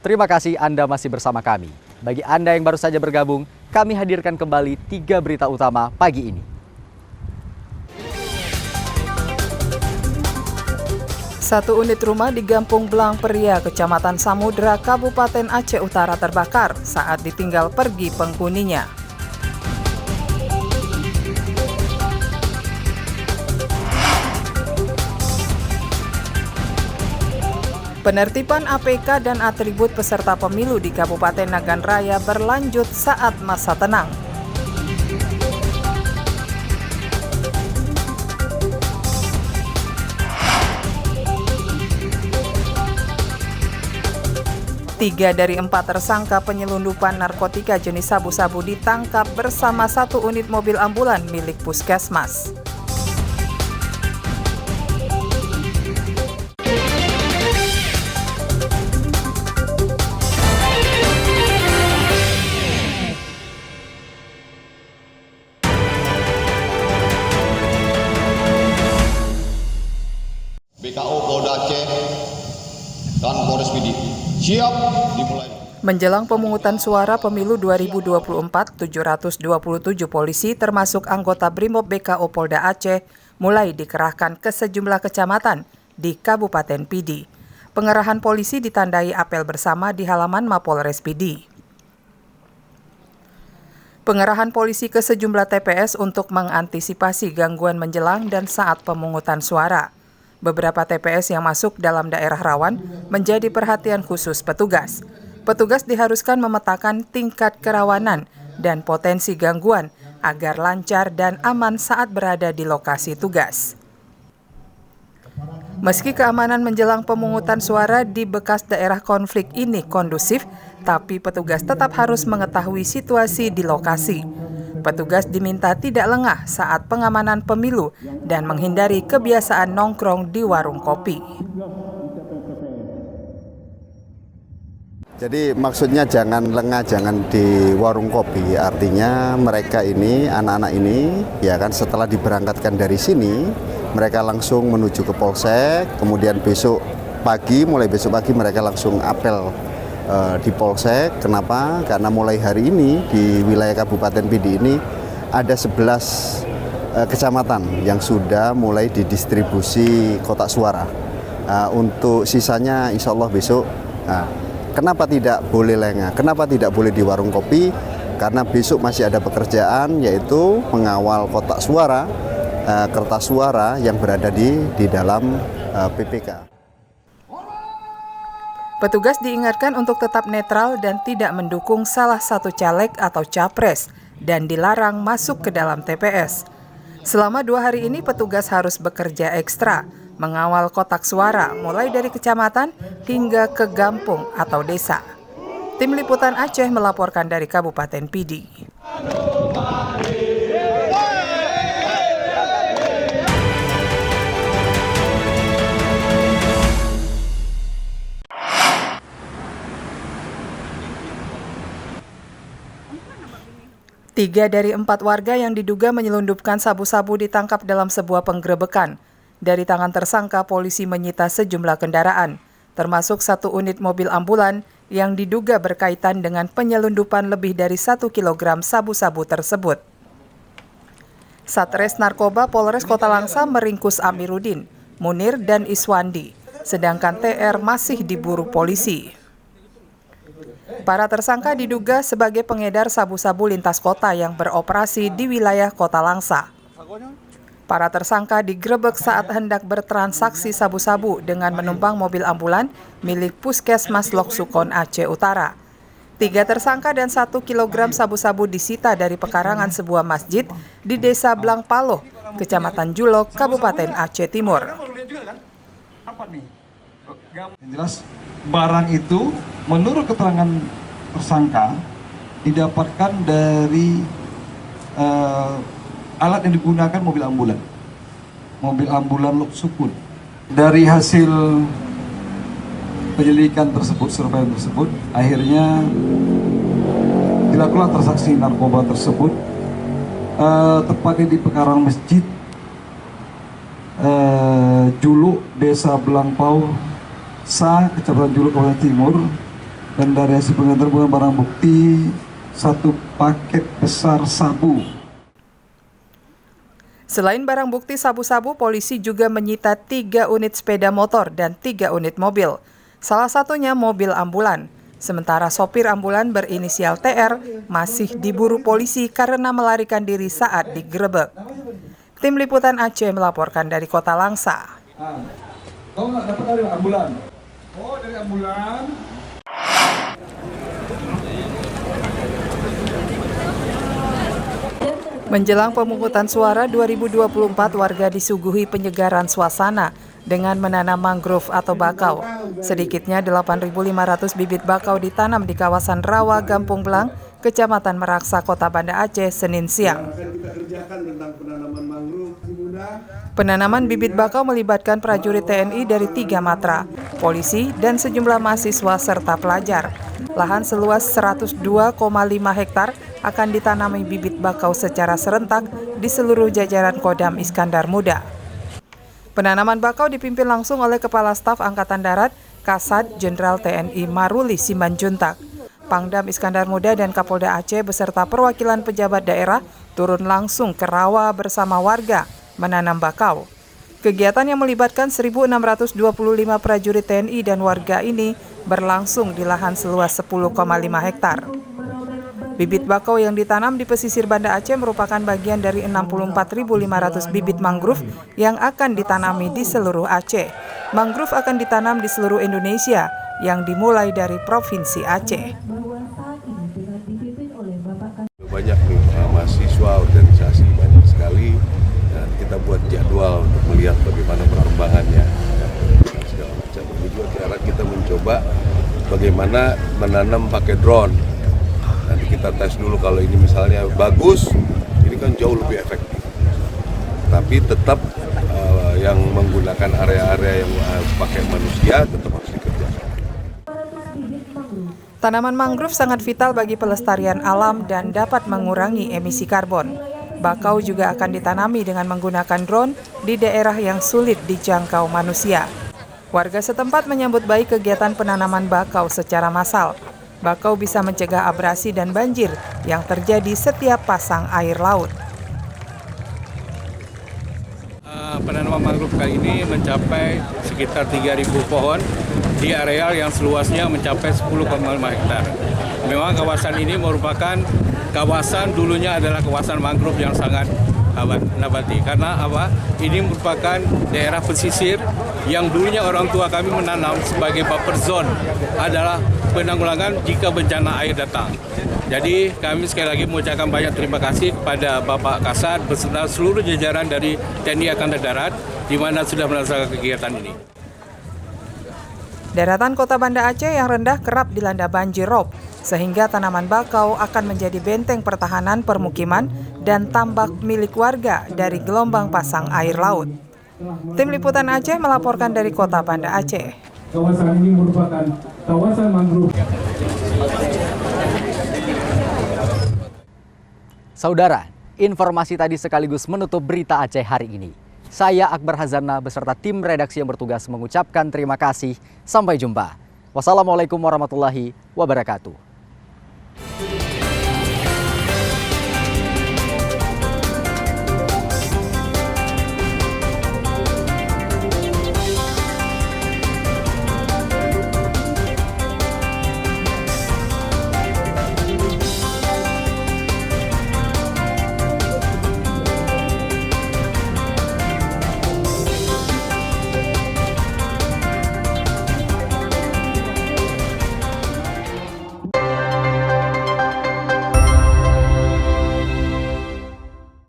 Terima kasih Anda masih bersama kami. Bagi Anda yang baru saja bergabung, kami hadirkan kembali 3 berita utama pagi ini. Satu unit rumah di Gampung Belang Peria, Kecamatan Samudra, Kabupaten Aceh Utara terbakar saat ditinggal pergi penghuninya. Penertiban APK dan atribut peserta pemilu di Kabupaten Nagan Raya berlanjut saat masa tenang. Tiga dari 4 tersangka penyelundupan narkotika jenis sabu-sabu ditangkap bersama 1 unit mobil ambulan milik Puskesmas. BKO Polda Aceh dan Polres Pidi siap dimulai. Menjelang pemungutan suara pemilu 2024, 727 polisi termasuk anggota Brimob BKO Polda Aceh mulai dikerahkan ke sejumlah kecamatan di Kabupaten Pidi. Pengerahan polisi ditandai apel bersama di halaman Mapolres Pidi. Pengerahan polisi ke sejumlah TPS untuk mengantisipasi gangguan menjelang dan saat pemungutan suara. Beberapa TPS yang masuk dalam daerah rawan menjadi perhatian khusus petugas. Petugas diharuskan memetakan tingkat kerawanan dan potensi gangguan agar lancar dan aman saat berada di lokasi tugas. Meski keamanan menjelang pemungutan suara di bekas daerah konflik ini kondusif, tapi petugas tetap harus mengetahui situasi di lokasi. Petugas diminta tidak lengah saat pengamanan pemilu dan menghindari kebiasaan nongkrong di warung kopi. Jadi maksudnya jangan lengah, jangan di warung kopi. Artinya mereka ini, anak-anak ini, ya kan setelah diberangkatkan dari sini, mereka langsung menuju ke Polsek. Kemudian mulai besok pagi mereka langsung apel di Polsek. Kenapa? Karena mulai hari ini di wilayah Kabupaten Pidi ini ada 11 kecamatan yang sudah mulai didistribusi kotak suara. Untuk sisanya insya Allah besok. Kenapa tidak boleh lengah? Kenapa tidak boleh di warung kopi? Karena besok masih ada pekerjaan, yaitu mengawal kotak suara, kertas suara yang berada di dalam PPK. Petugas diingatkan untuk tetap netral dan tidak mendukung salah satu caleg atau capres dan dilarang masuk ke dalam TPS. Selama 2 hari ini petugas harus bekerja ekstra, mengawal kotak suara mulai dari kecamatan hingga ke kampung atau desa. Tim Liputan Aceh melaporkan dari Kabupaten Pidi. 3 dari 4 warga yang diduga menyelundupkan sabu-sabu ditangkap dalam sebuah penggerebekan. Dari tangan tersangka, polisi menyita sejumlah kendaraan, termasuk 1 unit mobil ambulan yang diduga berkaitan dengan penyelundupan lebih dari 1 kilogram sabu-sabu tersebut. Satres Narkoba Polres Kota Langsa meringkus Amiruddin, Munir, dan Iswandi, sedangkan TR masih diburu polisi. Para tersangka diduga sebagai pengedar sabu-sabu lintas kota yang beroperasi di wilayah Kota Langsa. Para tersangka digerebek saat hendak bertransaksi sabu-sabu dengan menumpang mobil ambulan milik Puskesmas Loksukon Aceh Utara. 3 tersangka dan 1 kilogram sabu-sabu disita dari pekarangan sebuah masjid di Desa Blangpaloh, Kecamatan Julok, Kabupaten Aceh Timur. Yang jelas barang itu menurut keterangan tersangka didapatkan dari alat yang digunakan mobil ambulan Loksukon. Dari hasil penyelidikan tersebut, survei tersebut, akhirnya dilakukan transaksi narkoba tersebut tepatnya di pekarangan masjid Juluk, Desa Blangpau, Kecamatan Juluk, Kabupaten Timur, Dan dari hasil penggeledahan barang bukti 1 paket besar sabu. Selain barang bukti sabu-sabu, polisi juga menyita 3 unit sepeda motor dan 3 unit mobil. Salah satunya mobil ambulan. Sementara sopir ambulan berinisial TR masih diburu polisi karena melarikan diri saat digerebek. Tim Liputan Aceh melaporkan dari Kota Langsa. Kau nggak dapat dari ambulan? Oh, dari ambulan. Menjelang pemungutan suara 2024, warga disuguhi penyegaran suasana dengan menanam mangrove atau bakau. Sedikitnya 8.500 bibit bakau ditanam di kawasan Rawa, Gampung Belang, Kecamatan Meraksa, Kota Banda Aceh, Senin siang. Penanaman bibit bakau melibatkan prajurit TNI dari 3 matra, polisi, dan sejumlah mahasiswa serta pelajar. Lahan seluas 102,5 hektar akan ditanami bibit bakau secara serentak di seluruh jajaran Kodam Iskandar Muda. Penanaman bakau dipimpin langsung oleh Kepala Staf Angkatan Darat, Kasat Jenderal TNI Maruli Simanjuntak. Pangdam Iskandar Muda dan Kapolda Aceh beserta perwakilan pejabat daerah turun langsung ke rawa bersama warga menanam bakau. Kegiatan yang melibatkan 1.625 prajurit TNI dan warga ini berlangsung di lahan seluas 10,5 hektar. Bibit bakau yang ditanam di pesisir Banda Aceh merupakan bagian dari 64.500 bibit mangrove yang akan ditanami di seluruh Aceh. Mangrove akan ditanam di seluruh Indonesia yang dimulai dari Provinsi Aceh. Banyak nih mahasiswa, organisasi banyak sekali. Dan kita buat jadwal untuk melihat bagaimana perkembangannya. Segala macam. Ini juga sekarang kita mencoba bagaimana menanam pakai drone. Nanti kita tes dulu kalau ini misalnya bagus, ini kan jauh lebih efektif. Tapi tetap yang menggunakan area-area yang pakai manusia tetap harus dikerjakan. Tanaman mangrove sangat vital bagi pelestarian alam dan dapat mengurangi emisi karbon. Bakau juga akan ditanami dengan menggunakan drone di daerah yang sulit dijangkau manusia. Warga setempat menyambut baik kegiatan penanaman bakau secara massal. Bakau bisa mencegah abrasi dan banjir yang terjadi setiap pasang air laut. Penanaman mangrove kali ini mencapai sekitar 3.000 pohon di areal yang seluasnya mencapai 10,5 hektar. Memang kawasan ini merupakan kawasan dulunya adalah kawasan mangrove yang sangat nabati. Karena apa? Ini merupakan daerah pesisir yang dulunya orang tua kami menanam sebagai buffer zone adalah penanggulangan jika bencana air datang. Jadi kami sekali lagi mengucapkan banyak terima kasih kepada Bapak Kasat beserta seluruh jajaran dari TNI Angkatan Darat di mana sudah melaksanakan kegiatan ini. Daratan Kota Banda Aceh yang rendah kerap dilanda banjir rob, sehingga tanaman bakau akan menjadi benteng pertahanan permukiman dan tambak milik warga dari gelombang pasang air laut. Tim Liputan Aceh melaporkan dari Kota Banda Aceh. Kawasan ini merupakan kawasan mangrove. Saudara, informasi tadi sekaligus menutup berita Aceh hari ini. Saya Akbar Hazana beserta tim redaksi yang bertugas mengucapkan terima kasih. Sampai jumpa. Wassalamualaikum warahmatullahi wabarakatuh.